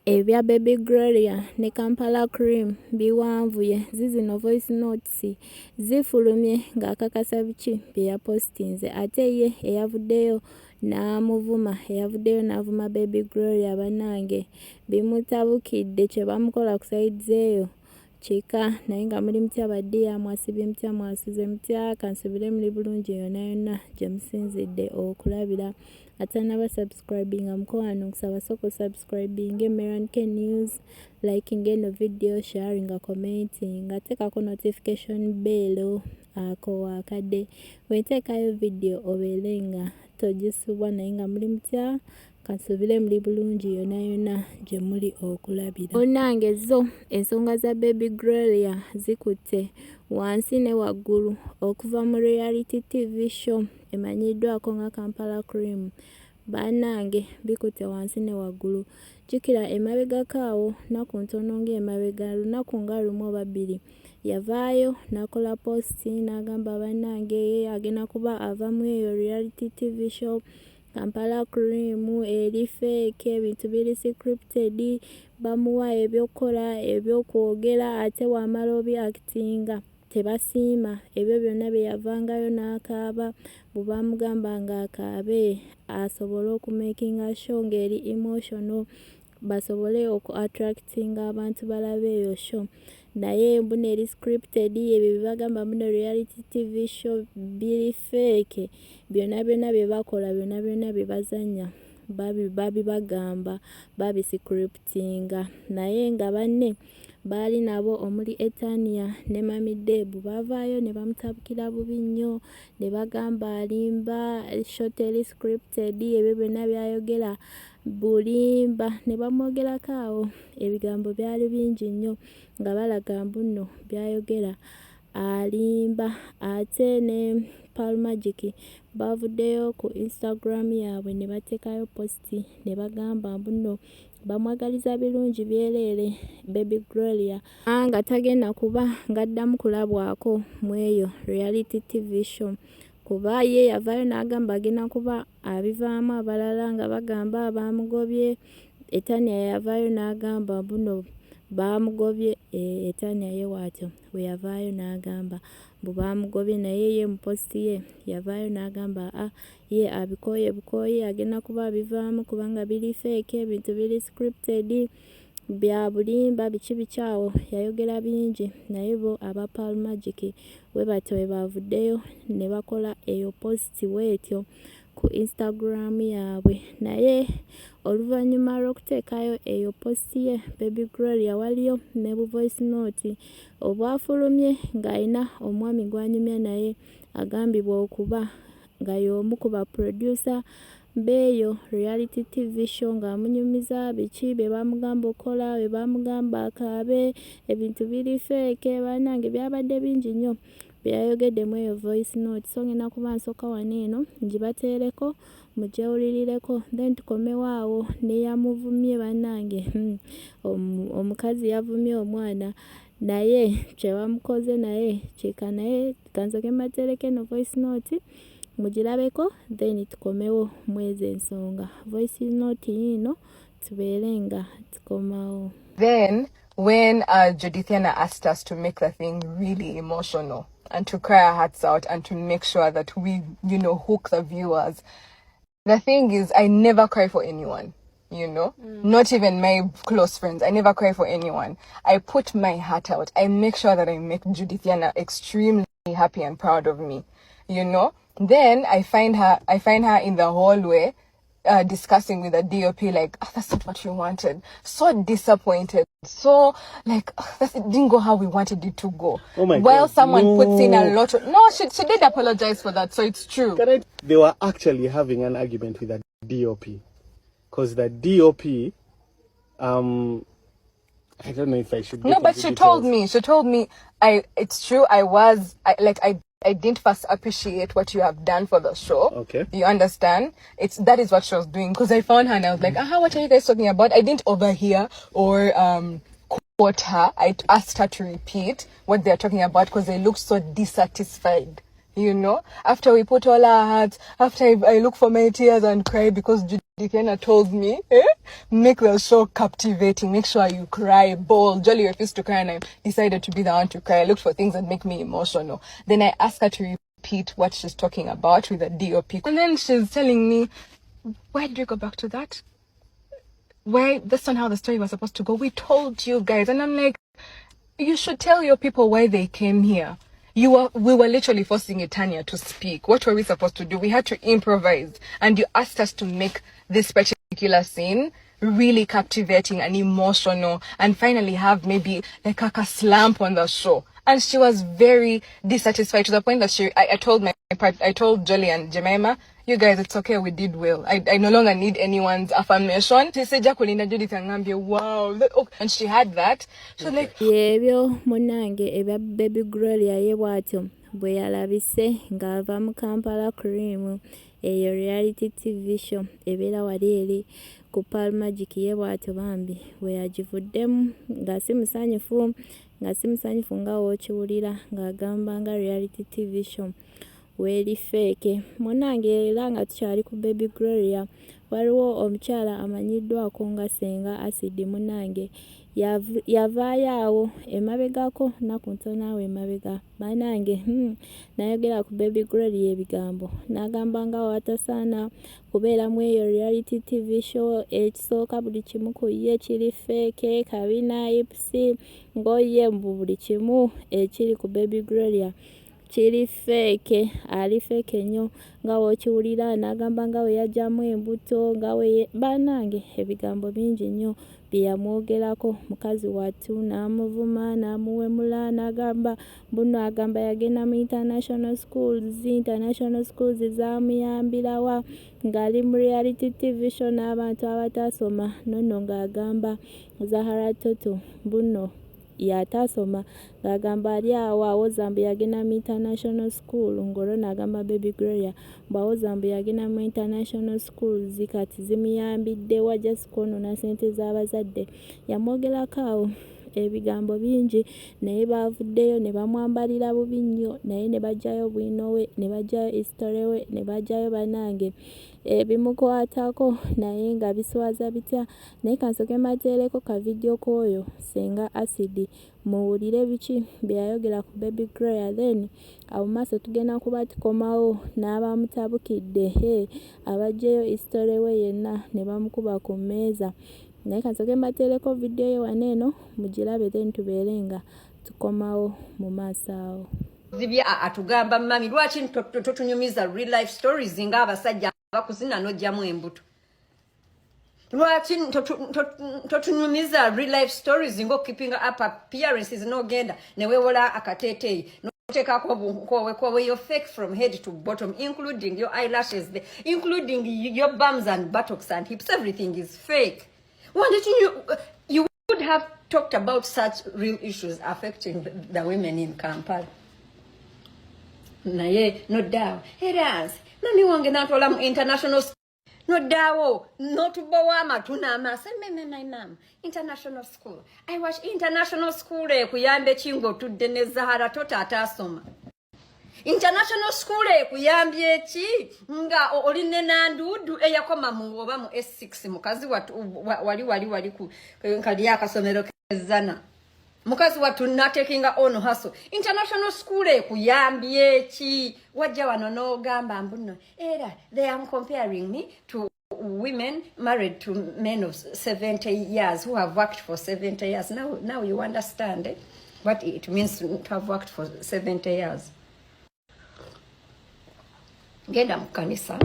ebya Baby Gloria ne Kampala Cream biwanvuye zizino voice notes zifulumye ng'akakasa biki bye yapostinze ate ye eyavuddeyo n'avuma Baby Gloria bannange bimutabukidde kye bamukola ku sides eyo kika naye nga muli mutya baddiya mwasibye mutya mwasuze mutya kansubire muli bulungi yonna yonna gye musinzidde okulabira atanaba subscribing amukoano nkusaba soko subscribing Meranke News liking eno video sharing commenting atekako notification bell ako wakadde weteekayo video obeerenga togisubwa naye nga muli mutya kansubire muli bulungi yonna yonna gye muli okulabira. Onnange zo ensonga za Baby Gloria zikutte wansi ne waggulu okuva mu reality TV show emanyiddwako nga Kampala Cream. Bannange bikutte wansi ne waggulu. Jjukira emabegako awo nnaku ntono ng'emabega lunaku nga lumu oba bbiri yavaayo n'akola posti n'agamba bannange ye agenda kuba avamu eyo reality TV show Kampala Cream eri fake ebintu biri scripted bamuwa ebyokukola ebyokwogera ate wamala obyactinga tebasiima ebyo byonna bye yavangayo n'akaaba bwe bamugamba ng'akaabe asobole okumakinga show ng'eri emotional basobole oku-attractinga abantu balabe eyo show naye mbuna eri scripted ebyo bye bagamba muno reality TV show biri fake byonna byonna bye bakola byonna byonna bye bazanya babibagamba babiscriptinga naye nga banne baali nabo omuli Etania ne Mami Debu bavaayo ne bamutabukira bubi nnyo ne bagamba alimba shot eri scripted ebyo byonna byayogera bulimba ne bamwogerako awo ebigambo byali bingi nnyo nga balaga mbuno byayogera alimba ate ne Pearl Magic bavuddeyo ku Instagram yaabwe ne bateekayo posti ne bagamba mbuno bamwagaliza birungi byereere Baby Gloria nga tagenda kuba ng'addamu kulabwako mu eyo reality TV show kuba ye yavaayo n'agamba agenda kuba abivaamu abalala nga bagamba bamugobye Etania yavaayo n'agamba mbuno bamugobye Etania ye waatyo we yavaayo n'agamba mbu bamugobye naye ye mu posti ye yavaayo n'agamba ye abikooye bukooye agenda kuba abivaamu kubanga biri fake ebintu biri scripted bya bulimba biki bikyawo yayogera bingi naye bo aba Pearl Magic we batyo we bavuddeyo ne bakola eyo posti weetyo ku Instagram yaabwe naye oluvannyuma lw'okuteekayo eyo posti ye Baby Gloria waliyo ne bu voice note obwafulumye ng'alina omwami gw'anyumya naye agambibwa okuba nga y'omu ku ba producer beeyo reality TV show ng'amunyumiza biki bye bamugamba okola bye bamugamba akaabe ebintu biri fake bannange byabadde bingi nnyo byayogedde mu eyo voice note so ngenda kuba nsooka wano eno ngibateereko mugyewulirireko then tukomewo awo neyamuvumye bannange omukazi yavumye omwana naye kye bamukoze naye kika naye kanzoke mbateereko eno voice note mugirabeko then tukomewo mwezi ensonga voice note yino tubeere nga tukomawo. Then when Judithiana asked us to make the thing really emotional and to cry our hearts out and to make sure that we, hook the viewers. The thing is, I never cry for anyone, not even my close friends. I never cry for anyone. I put my heart out. I make sure that I make Judithiana extremely happy and proud of me, Then I find her in the hallway discussing with the DOP like, that's not what you wanted. So disappointed. So like, it didn't go how we wanted it to go. Oh my Well, God, someone no. puts in a lot of... No, she did apologize for that, so it's true. They were actually having an argument with the DOP. Because the DOP, I don't know if I should... No, but she told me, it's true, I didn't first appreciate what you have done for the show. Okay. You understand? That is what she was doing. Because I found her and I was like, what are you guys talking about? I didn't overhear or quote her. I asked her to repeat what they're talking about because they looked so dissatisfied. you know, after we put all our hearts, after I look for my tears and cry because Judithiana told me, make the show captivating, make sure you cry, bawl. Jolly refused to cry and I decided to be the one to cry. I looked for things that make me emotional. Then I asked her to repeat what she's talking about with the DOP. And then she's telling me, why did you go back to that? Why? That's not how the story was supposed to go. We told you guys. And I'm like, you should tell your people why they came here. We were literally forcing Etania to speak. What were we supposed to do? We had to improvise. And you asked us to make this particular scene really captivating and emotional and finally have maybe like a slump on the show. And she was very dissatisfied to the point that I told Jolly and Jemima, you guys, it's okay, we did well. I no longer need anyone's affirmation. She said, wow. And she had that. So like, Yebyo munange ebya Baby Gloria ye bwatyo bwe yalabise ng'ava mu Kampala Cream eyo reality TV show ebeera wali eri ku Magic ye bwatyo bambi bwe yagivuddemu nga si musanyufu nga w'okiwulira ng'agamba nga reality TV show weeri fake. Munange era nga tukyali ku Baby Gloria, waliwo omukyala amanyiddwako nga Senga Acid munange yavaayo awo emabegako naku ntono awo emabega banange nayogera ku Baby Gloria ebigambo n'agamba nga watasaana kubeeramu eyo reality TV show ekisooka buli kimu ku ye kiri fake kabina ipsi ngoye mbu buli kimu ekiri ku Baby Gloria kiri fake, ali fake nnyo nga w'okiwulira n'agamba nga we yajjamu embuto nga we banange ebigambo bingi nnyo bye yamwogerako mukazi wattu n'amuvuma n'amuwemula n'agamba Bwino agamba yagenda mu international schools zaamuyambirawa ng'ali mu reality TV show n'abantu abatasoma nonno ng'agamba Zahara Toto Bwino yatasoma ng'agamba ali awo awoza mbu yagenda mu international school ng'olwo n'agamba Baby Gloria bw'awoza mbu yagenda mu international schools kati zimuyambidde wajja sikwonoona ssente z'abazadde yamwogerako awo ebigambo bingi naye baavuddeyo ne bamwambalira bubi nnyo naye ne bajjayo Bwino we ne bajjayo history we ne bajjayo banange ebimukwatako naye nga biswaza bitya naye kansooke mbateereko ka vidiyo k'oyo Senga Acid muwulire biki bye yayogera ku Baby Gloria then awo maaso tugenda kuba tukomawo n'abamutabukidde abajjayo history we yenna ne bamukuba ku mmeeza naye kansooke mbateereko vidiyo ye wano eno mugirabe then tubeere nga tukomawo mu maaso awo. Zibya atugamba mami lwaki totunyumiza real life stories ng'abasajja bakuzina n'ojjamu embuto. Lwaki totunyumiza real life stories ngo keeping up appearances n'ogenda ne weewola akateeteeyi n'oteekako obunkowe you're fake from head to bottom including your eyelashes including your bums and buttocks and hips, everything is fake. Why didn't you would have talked about such real issues affecting the women in Kampala. Naye no doubt eras mami wange natwala mu international no doubt no tubawama tunama sememe international school I was international school kuyambe kingo tudde ne Zahara Toto atasoma international school kuyambye ki nga oline nandudu eyakoma mu oba mu S6 mukazi wali ku kali yakasomero kezana mukazi watu natekinga ono haso international school kuyambye ki wajja wano no gamba mbuno era they are comparing me to women married to men of 70 years who have worked for 70 years. Now you understand what it means to have worked for 70 years. Genda mu kanisa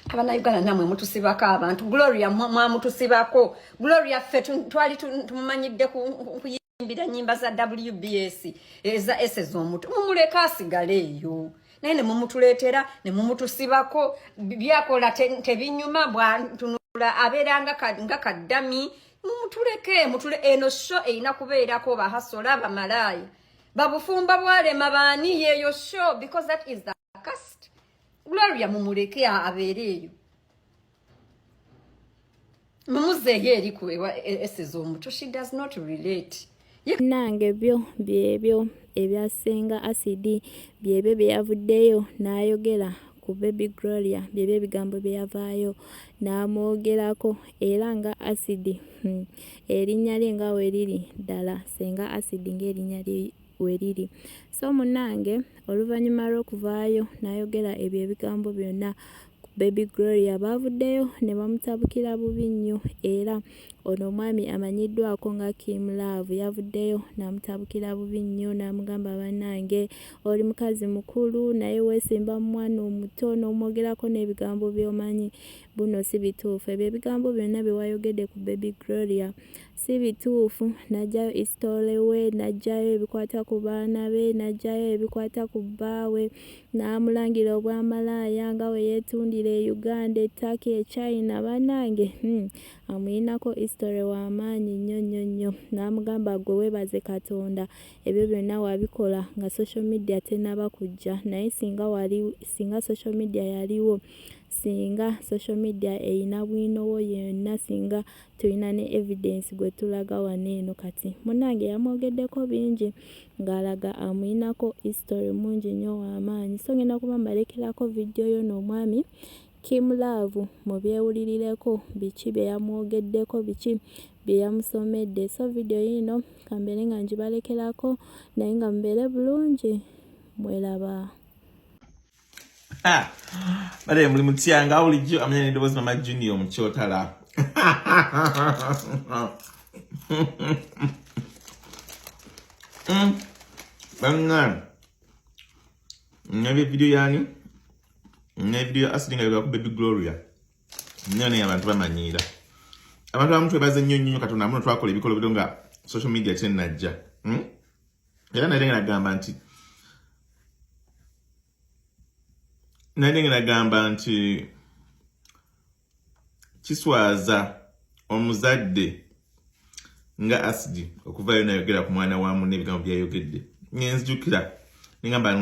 abana Uganda namwe mutusibako abantu Gloria mutusibako Gloria ffe twali tumumanyidde kuyimbira nyimba za WBS eza SS omutu mumuleka asigale eyo naye ne mumutuleetera ne mumutusibako byakola tebinyuma bwantunula abeeranga nga kaddami mutule eno show erina kubeerako bahasola bamalaya babufumba bwalema baani yeeyo show because that is the cast. Gloria mumuleke abeere eyo mumuzeeyo eri kuwewa eseza omuto she does not relate nange byebyo ebyasenga asidi byebyo byeyavuddeyo n'ayogera ku Baby Gloria, byebyo ebigambo byeyavaayo n'amwogerako era nga asidi erinnya lye nga weeriri ddala senga asidi ng'erinnya lye weeriri. So munnange oluvannyuma lw'okuvaayo n'ayogera ebyo ebigambo byonna Baby Gloria baavuddeyo ne bamutabukira bubi nnyo era ono omwami amanyiddwako nga Kim Love yavuddeyo n'amutabukira bubi nnyo n'amugamba bannange oli mukazi mukulu naye weesimba mu mwana omuto n'omwogerako n'ebigambo by'omanyi buno si bituufu. Ebyo ebigambo byonna bye wayogedde ku Baby Gloria si bituufu. N'ajjayo isitole we, n'ajjayo ebikwata ku baana be, n'ajjayo ebikwata ku bbaawe, n'amulangira obwamalaaya nga we yeetundira e Uganda, e Turkey, e China. Bannange amuyinako isitole w'amaanyi nnyo. N'amugamba gwe weebaze Katonda ebyo byonna wabikola nga social media tennaba kujja, naye singa social media yaliwo, singa social media eyina Bwinowo yenna, singa tulina ne evidence gwe tulaga wano eno kati. Munnange yamwogeddeko bingi ng'alaga amuyinako history mungi nnyo w'amaanyi. So ngenda kuba mbalekerako vidiyo yo n'omwami Kim Love mubyewulirireko biki bye yamwogeddeko, biki bye yamusomedde. So vidiyo yino kambeere nga njibalekerako naye nga mubeere bulungi. Mweraba. Bale muli mutyanga bulijjo amanya n'eddoboozi Mama Junior mu Kyotala. Banga nabye video yani ne video asidinga yaba ku Baby Gloria nyane abantu bamanyira abantu bamutwe baze nnyo Katonda muno twakola ebikolo bidonga social media tenajja era nalenga nagamba nti kiswaza omuzadde nga asidi okuvayo nayogera ku mwana wamu n'ebigambo byayogedde. Nenzijukira ningamba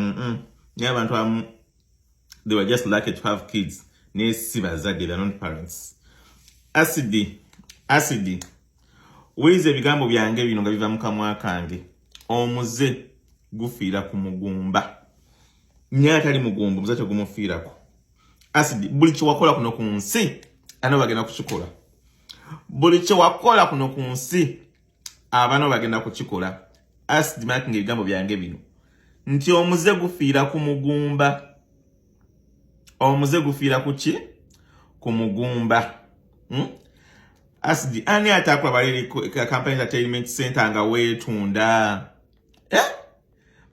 n'abantu abamu they were just lucky to have kids ne si bazadde, they are not parents. Asidi wize ebigambo byange bino nga biva mu kamwa kange, omuze gufiira ku mugumba nyatali mugumba muzacho gumufiirako. Asidi buli kye wakola kuno ku nsi ano bagenda kukikola, buli kye wakola kuno ku nsi abano bagenda kukikola. Asidi making ebigambo byange bino nti omuze gufiira ku mugumba, omuze gufiira ku ki? Ku mugumba. Asidi ani atakula baliri Kampala Entertainment Center nga weetunda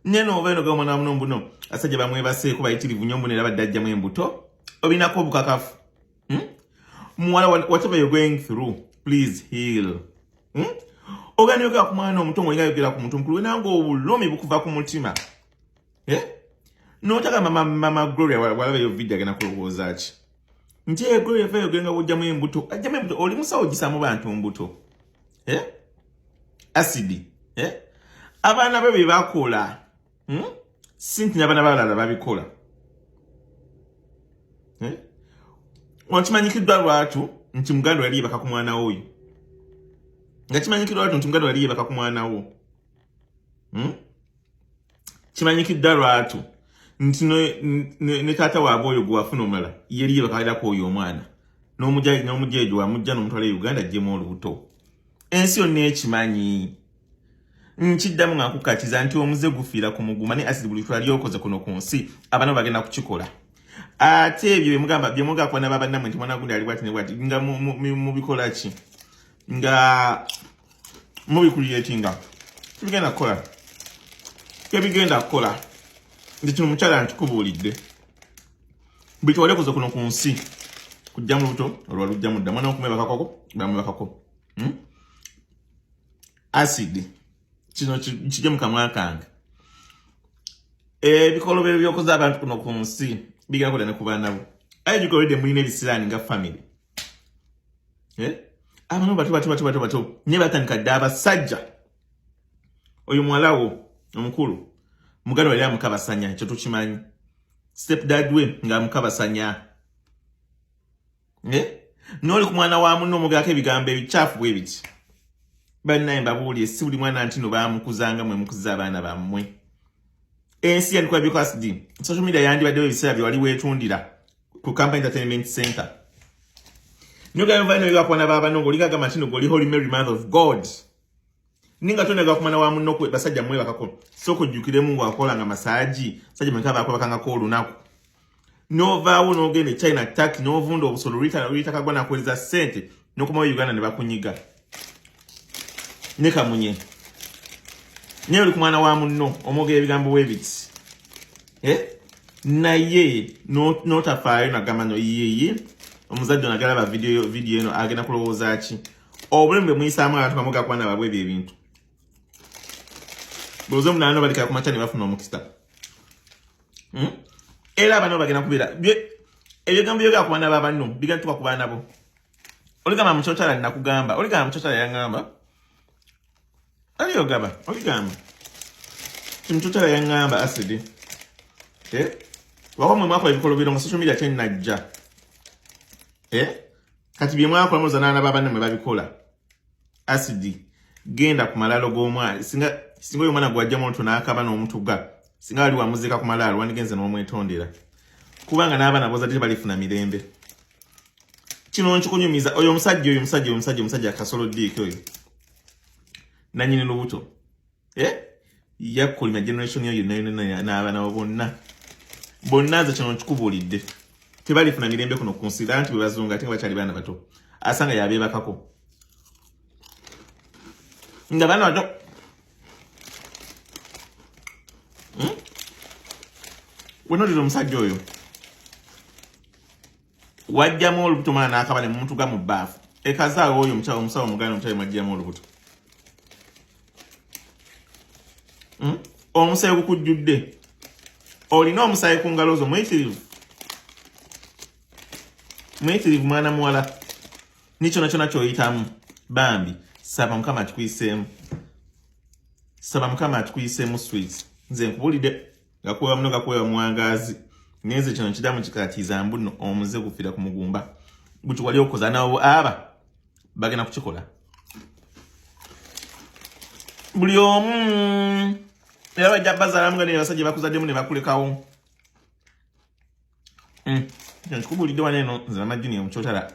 nyeno oveno ga mwana muno mbuno asajja bamwebaseeko bayitirivu nnyo mbonera baddajjamu embuto obinako obukakafu. Mwala, whatever you're going through, please heal. Ogani yoga ku mwana omuto ng'olinga yogera ku muntu mukulu wenanga obulumi bukuva ku mutima. N'otaka mama Gloria walaba yo video agenda kulowooza ki nti Gloria fa yogenga bujjamu embuto, ajjamu embuto oli musawo gisamu bantu mbuto. Asidi abaana be bakola sinti n'abaana balala babikola. Wakimanyikiddwa lwatu nti muganda yali yebaka ku mwana oyo, nga kimanyikiddwa lwatu nti muganda yali yebaka ku mwana wo. Kimanyikiddwa lwatu nti ne taata waabwe oyo gwe wafuna omulala yali yebakalirako oyo omwana n'omujeejo wamujja n'omutwala e Uganda ajjemu olubuto. Ensi yonna ekimanyi. Nkiddamu nga nkukatiza nti omuze gufiira ku mugumba ne asidi buli twali okoze kuno ku nsi abana bagenda kukikola. Ate ebyo byemuga kwa naba bannammwe nti mwana gundi ali bwati ne bwati nga mubikola ki nga mubikuliyetinga tubigenda kukola tebigenda kukola ndi kino mukyala ntikubuulidde buli twali okoze kuno ku nsi kujja mu luto olwa lujja mudda mwana okumebakako bamubakako. Asidi kino kijja mu kamwa kange ebikolo byokoze abantu kuno ku nsi bigenda kola ne ku baana bo. Ayijukolede mulina ebisiraani nga family. Abano bato nye batandika dda abasajja oyo mwalawo omukulu mugalo wali amukabasanya, ekyo tukimanyi. Step dad we nga amukabasanya. N'oli ku mwana wa munno omugako ebigambo ebikyafu bwe biti bannaye mbabuulire si buli mwana ntino baamukuzanga mwe mukuza abaana bammwe. Ensi yandikuwa because social media yandibaddewo ebiseera bye wali weetundira ku Kampala Entertainment Center. Nyoga mvano yiwa kwa baba nongo liga kama tino goli Holy Mary Mother of God. Ninga tone ga kumana wa muno ku basajja mwe bakako. Soko jukire Mungu akola nga masaji. Sajja mekaba akola kanga ko lunaku. No vawo no gene China attack no vundo obusolo rita kagwa na kweliza sente no kuma Uganda ne bakunyiga. Nika munye. Nye uli kumana wa muno omoge ebigambo webits. Naye no tafayo na gamano yeye. Omuzadde nagalaba video eno agenda kulowooza ki obulembe muyisaamu abantu bamuga kwana babwe ebintu bozo munano balika ku machani bafuna omukista era bano bagenda kubeera ebigambo byoga ku bana babanno bigantuka ku bana bo oligamba muchotala nakugamba oligamba muchotala yangamba aliyo gaba oligamba muchotala yangamba asidi wakomwe mwako ebikolo biro mu social media chen najja kati bye mwakola muzana na baba namwe babikola asidi genda ku malalo g'omwana singa oyo mwana gwajja muntu n'akaba n'omutuga singa ali wamuzika ku malalo wandigenze n'omwetondera kubanga n'abaana bozadde balifuna mirembe kino nkikunyumiza oyo omusajja akasolo ddiiki oyo nanyini lubuto yakolima generation yo yonna n'abaana bo bonna ze kino nkikubuulidde tebalifuna mirembe kuno kunsira anti bebazunga ate nga bakyali baana bato asanga yabeebakako nga baana bato wenolira omusajja oyo wajjamu olubuto mwana n'akaba ne mumutuga mu bbaafu ekazaawo oyo omusawo omuganda omukyali mwajjamu olubuto omusaayi gukujjudde olina omusaayi ku ngalo zo mwitirivu mwana muwala nicho nachona choyitamu bambi saba mukama atukuyiseemu sweets nze nkubulidde gakuwa mwangazi neze kino kidamu kikatiza mbuno omuze gufira ku mugumba buti wali okoza nawo aba bagenda kukikola buli omu era bajja bazalamu ne basajja bakuzaddemu ne bakulekawo nkubulidde wano eno nze Mama Junior mukyotala